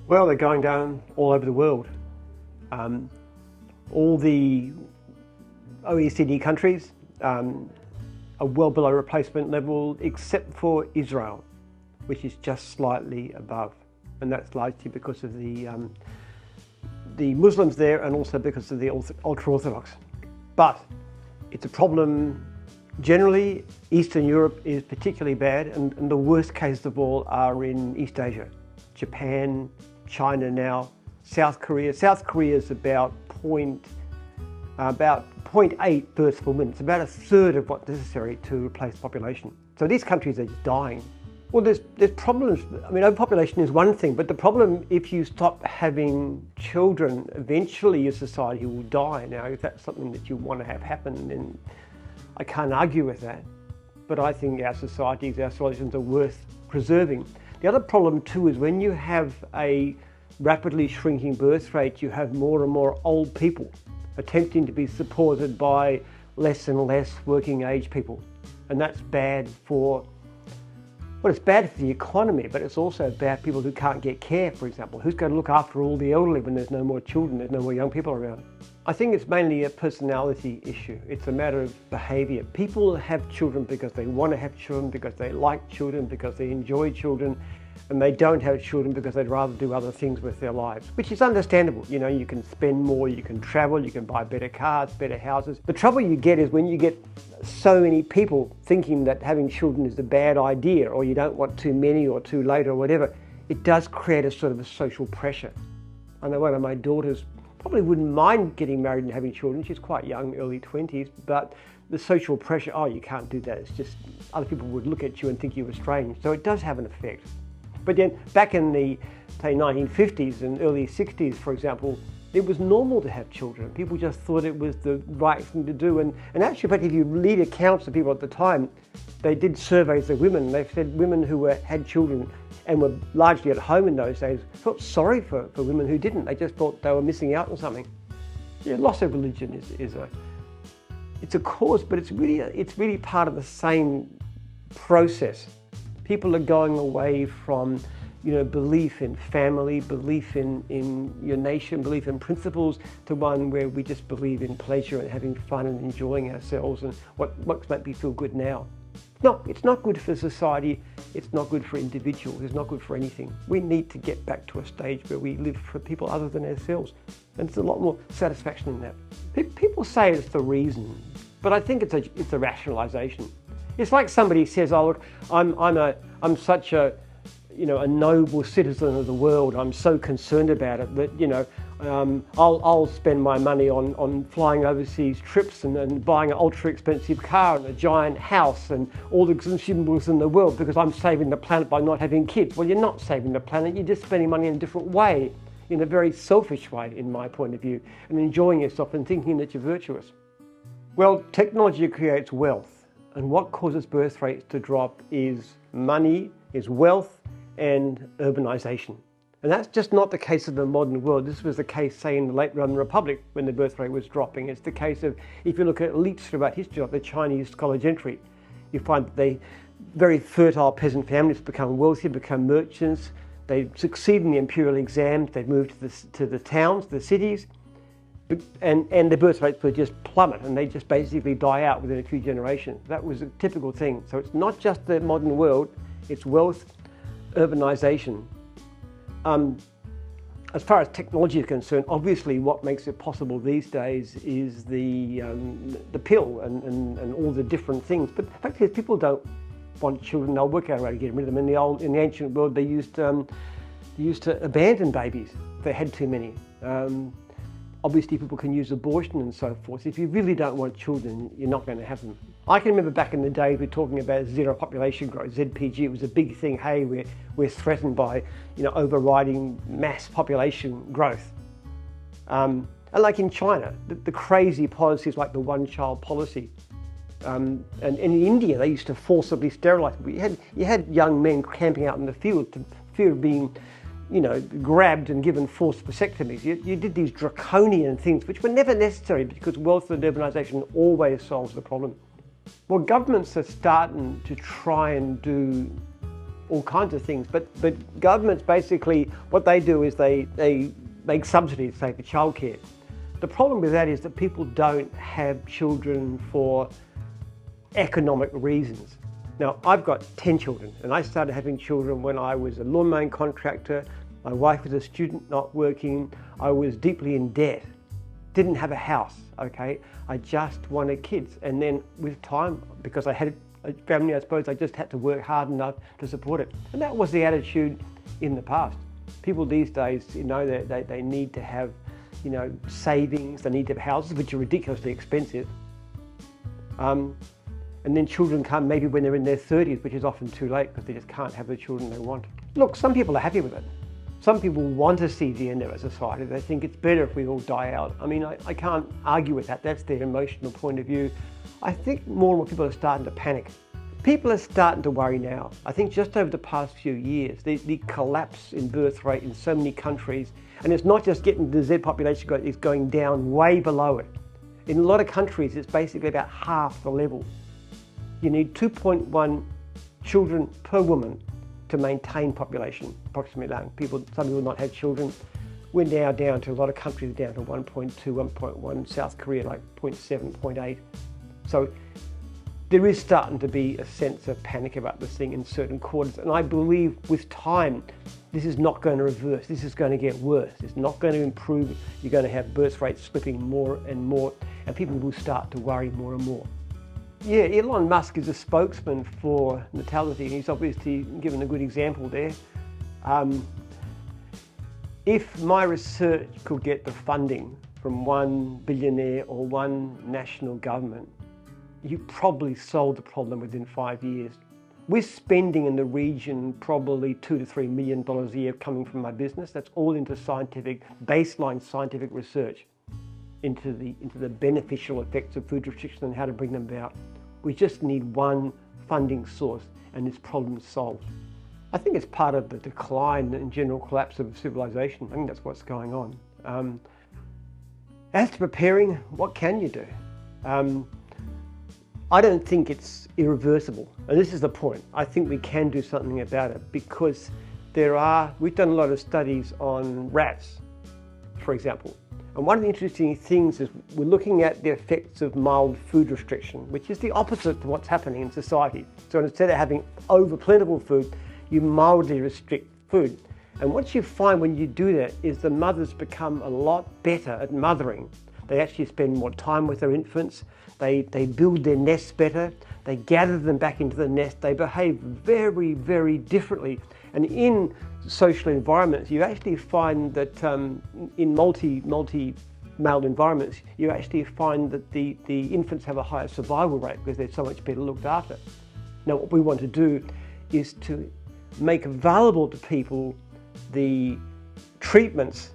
Well, they're going down all over the world. All the OECD countries are well below replacement level, except for Israel, which is just slightly above. And that's largely because of the Muslims there, and also because of the ultra-Orthodox. But it's a problem generally. Eastern Europe is particularly bad, and the worst cases of all are in East Asia. Japan, China now, South Korea. South Korea is about 0.8 births per minute. It's about a third of what's necessary to replace population. So these countries are just dying. Well, there's problems. I mean, overpopulation is one thing, but the problem, if you stop having children, eventually your society will die. Now, if that's something that you want to have happen, then I can't argue with that. But I think our societies, our solutions are worth preserving. The other problem too is when you have a rapidly shrinking birth rate, you have more and more old people attempting to be supported by less and less working age people. And that's bad for, well, it's bad for the economy, but it's also bad for people who can't get care, for example. Who's going to look after all the elderly when there's no more children, there's no more young people around? I think it's mainly a personality issue. It's a matter of behaviour. People have children because they want to have children, because they like children, because they enjoy children, and they don't have children because they'd rather do other things with their lives, which is understandable. You know, you can spend more, you can travel, you can buy better cars, better houses. The trouble you get is when you get so many people thinking that having children is a bad idea, or you don't want too many or too late or whatever, it does create a sort of a social pressure. I know one of my daughters probably wouldn't mind getting married and having children. She's quite young, early 20s, but the social pressure, oh, you can't do that. It's just, other people would look at you and think you were strange. So it does have an effect. But then back in the, say, 1950s and early 60s, for example, it was normal to have children. People just thought it was the right thing to do. And actually, in fact, if you read accounts of people at the time, they did surveys of women. They said women who had children and were largely at home in those days felt sorry for women who didn't. They just thought they were missing out on something. Yeah, loss of religion it's a cause, but it's really part of the same process. People are going away from, belief in family, belief in your nation, belief in principles, to one where we just believe in pleasure and having fun and enjoying ourselves and what makes me feel good now. No, it's not good for society, it's not good for individuals, it's not good for anything. We need to get back to a stage where we live for people other than ourselves. And there's a lot more satisfaction in that. People say it's the reason, but I think it's a rationalization. It's like somebody says, oh look, I'm such a noble citizen of the world, I'm so concerned about it that, I'll spend my money on flying overseas trips and buying an ultra expensive car and a giant house and all the consumables in the world because I'm saving the planet by not having kids. Well, you're not saving the planet, you're just spending money in a different way, in a very selfish way, in my point of view, and enjoying yourself and thinking that you're virtuous. Well, technology creates wealth, and what causes birth rates to drop is money, is wealth, and urbanisation. And that's just not the case of the modern world. This was the case, say, in the late Roman Republic when the birth rate was dropping. It's the case of, if you look at elites throughout history, like the Chinese scholar gentry, you find that very fertile peasant families become wealthy, become merchants. They succeed in the imperial exams. They move to the towns, the cities, and the birth rates would just plummet, and they just basically die out within a few generations. That was a typical thing. So it's not just the modern world, it's wealth, urbanisation. As far as technology is concerned, obviously what makes it possible these days is the pill and all the different things. But the fact is, people don't want children. They'll work out a way to get rid of them. In the ancient world, they used to abandon babies if they had too many. Obviously, people can use abortion and so forth. If you really don't want children, you're not going to have them. I can remember back in the day, we were talking about zero population growth, ZPG. It was a big thing. Hey, we're threatened by, overriding mass population growth. And like in China, the crazy policies like the one-child policy. And in India, they used to forcibly sterilise people. You had young men camping out in the field to fear of being grabbed and given forced vasectomies. You did these draconian things which were never necessary because wealth and urbanisation always solves the problem. Well, governments are starting to try and do all kinds of things. But governments basically, what they do is they make subsidies, say, for childcare. The problem with that is that people don't have children for economic reasons. Now, I've got 10 children, and I started having children when I was a lawn mowing contractor. My wife was a student not working. I was deeply in debt, didn't have a house, okay? I just wanted kids. And then with time, because I had a family, I suppose I just had to work hard enough to support it. And that was the attitude in the past. People these days, they need to have, savings, they need to have houses, which are ridiculously expensive. And then children come maybe when they're in their 30s, which is often too late because they just can't have the children they want. Look, some people are happy with it. Some people want to see the end of a society. They think it's better if we all die out. I mean, I can't argue with that. That's their emotional point of view. I think more and more people are starting to panic. People are starting to worry now. I think just over the past few years, the collapse in birth rate in so many countries, and it's not just getting the Z population, it's going down way below it. In a lot of countries, it's basically about half the level. You need 2.1 children per woman to maintain population, approximately that. Some people not have children. We're now down to, a lot of countries down to 1.2, 1.1, South Korea like 0.7, 0.8. So there is starting to be a sense of panic about this thing in certain quarters. And I believe with time, this is not going to reverse. This is going to get worse. It's not going to improve. You're going to have birth rates slipping more and more, and people will start to worry more and more. Yeah, Elon Musk is a spokesman for natality, and he's obviously given a good example there. If my research could get the funding from one billionaire or one national government, you probably solved the problem within 5 years. We're spending in the region probably $2 to $3 million a year coming from my business. That's all into baseline scientific research into the beneficial effects of food restriction and how to bring them about. We just need one funding source and this problem is solved. I think it's part of the decline and general collapse of civilization. I think that's what's going on. As to preparing, what can you do? I don't think it's irreversible. And this is the point. I think we can do something about it because we've done a lot of studies on rats, for example. And one of the interesting things is we're looking at the effects of mild food restriction, which is the opposite to what's happening in society. So instead of having over-plentiful food, you mildly restrict food. And what you find when you do that is the mothers become a lot better at mothering. They actually spend more time with their infants. They build their nests better. They gather them back into the nest. They behave very, very differently. And in social environments, you actually find that in multi-male environments, you actually find that the infants have a higher survival rate because they're so much better looked after. Now, what we want to do is to make available to people the treatments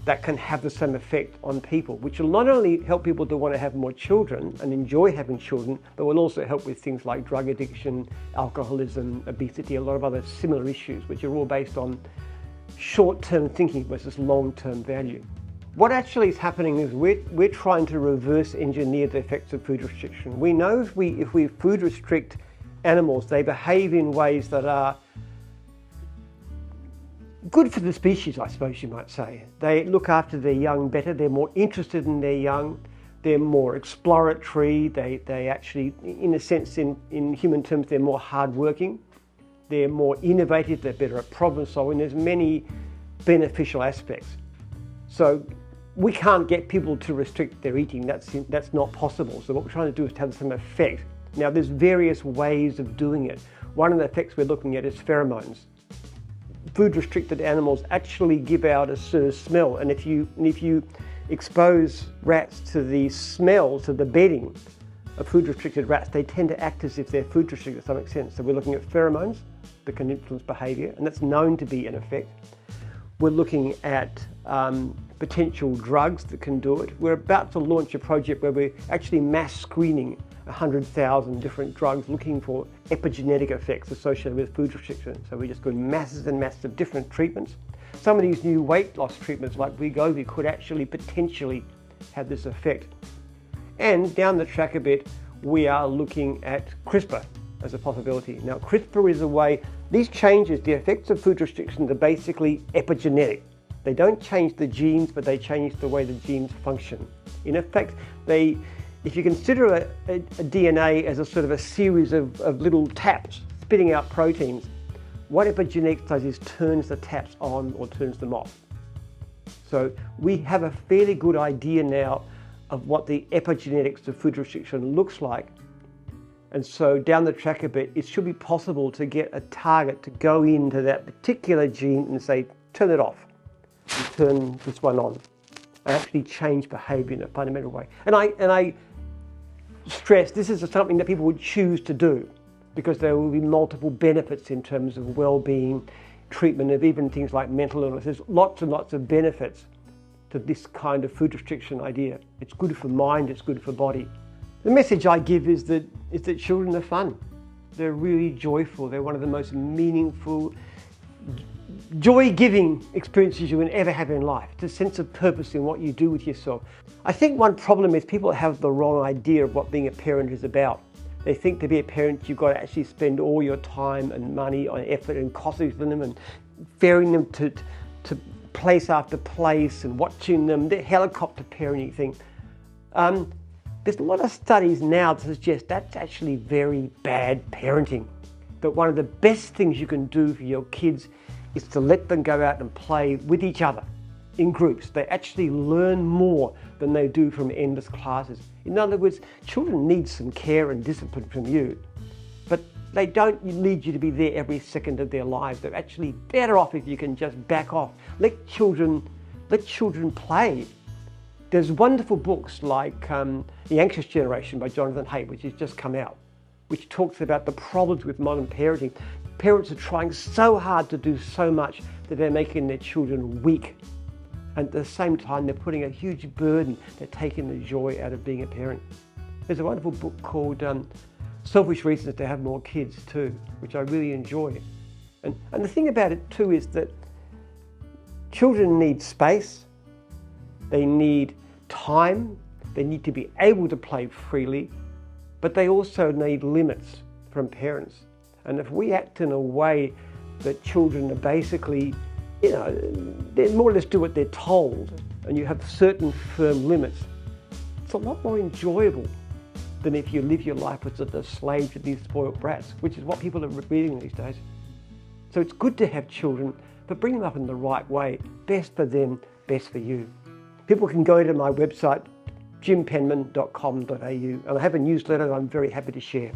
that can have the same effect on people, which will not only help people to want to have more children and enjoy having children, but will also help with things like drug addiction, alcoholism, obesity, a lot of other similar issues, which are all based on short-term thinking versus long-term value. What actually is happening is we're trying to reverse engineer the effects of food restriction. We know if we food restrict animals, they behave in ways that are good for the species, I suppose you might say. They look after their young better, they're more interested in their young, they're more exploratory, they actually, in a sense, in human terms, they're more hardworking, they're more innovative, they're better at problem solving. There's many beneficial aspects. So we can't get people to restrict their eating, that's not possible. So what we're trying to do is to have some effect. Now there's various ways of doing it. One of the effects we're looking at is pheromones. Food restricted animals actually give out a sort of smell, and if you expose rats to the smell, to the bedding of food restricted rats, they tend to act as if they're food restricted to some extent. So we're looking at pheromones that can influence behaviour, and that's known to be an effect. We're looking at potential drugs that can do it. We're about to launch a project where we're actually mass screening 100,000 different drugs looking for epigenetic effects associated with food restriction. So we're just doing masses and masses of different treatments. Some of these new weight loss treatments like Wegovy could actually potentially have this effect. And down the track a bit, we are looking at CRISPR as a possibility. Now CRISPR is a way, These changes, the effects of food restrictions, are basically epigenetic. They don't change the genes, but they change the way the genes function. In effect, if you consider a DNA as a sort of a series of little taps spitting out proteins, what epigenetics does is turns the taps on or turns them off. So we have a fairly good idea now of what the epigenetics of food restriction looks like. And so down the track a bit, it should be possible to get a target to go into that particular gene and say, turn it off and turn this one on, and actually change behavior in a fundamental way. And I stress this is something that people would choose to do because there will be multiple benefits in terms of well-being, treatment of even things like mental illness. There's lots and lots of benefits to this kind of food restriction idea. It's good for mind, it's good for body. The message I give is that children are fun. They're really joyful. They're one of the most meaningful, joy-giving experiences you can ever have in life. It's a sense of purpose in what you do with yourself. I think one problem is people have the wrong idea of what being a parent is about. They think to be a parent, you've got to actually spend all your time and money on effort and costing them and ferrying them to place after place and watching them, the helicopter parenting thing. There's a lot of studies now that suggest that's actually very bad parenting. That one of the best things you can do for your kids is to let them go out and play with each other in groups. They actually learn more than they do from endless classes. In other words, children need some care and discipline from you, but they don't need you to be there every second of their lives. They're actually better off if you can just back off. Let children play. There's wonderful books like The Anxious Generation by Jonathan Haidt, which has just come out, which talks about the problems with modern parenting. Parents are trying so hard to do so much that they're making their children weak. And at the same time, they're putting a huge burden. They're taking the joy out of being a parent. There's a wonderful book called Selfish Reasons to Have More Kids too, which I really enjoy. And the thing about it too is that children need space, they need time, they need to be able to play freely, but they also need limits from parents. And if we act in a way that children are basically, they more or less do what they're told, and you have certain firm limits, it's a lot more enjoyable than if you live your life as a slave to these spoiled brats, which is what people are reading these days. So it's good to have children, but bring them up in the right way. Best for them, best for you. People can go to my website, jimpenman.com.au, and I have a newsletter that I'm very happy to share.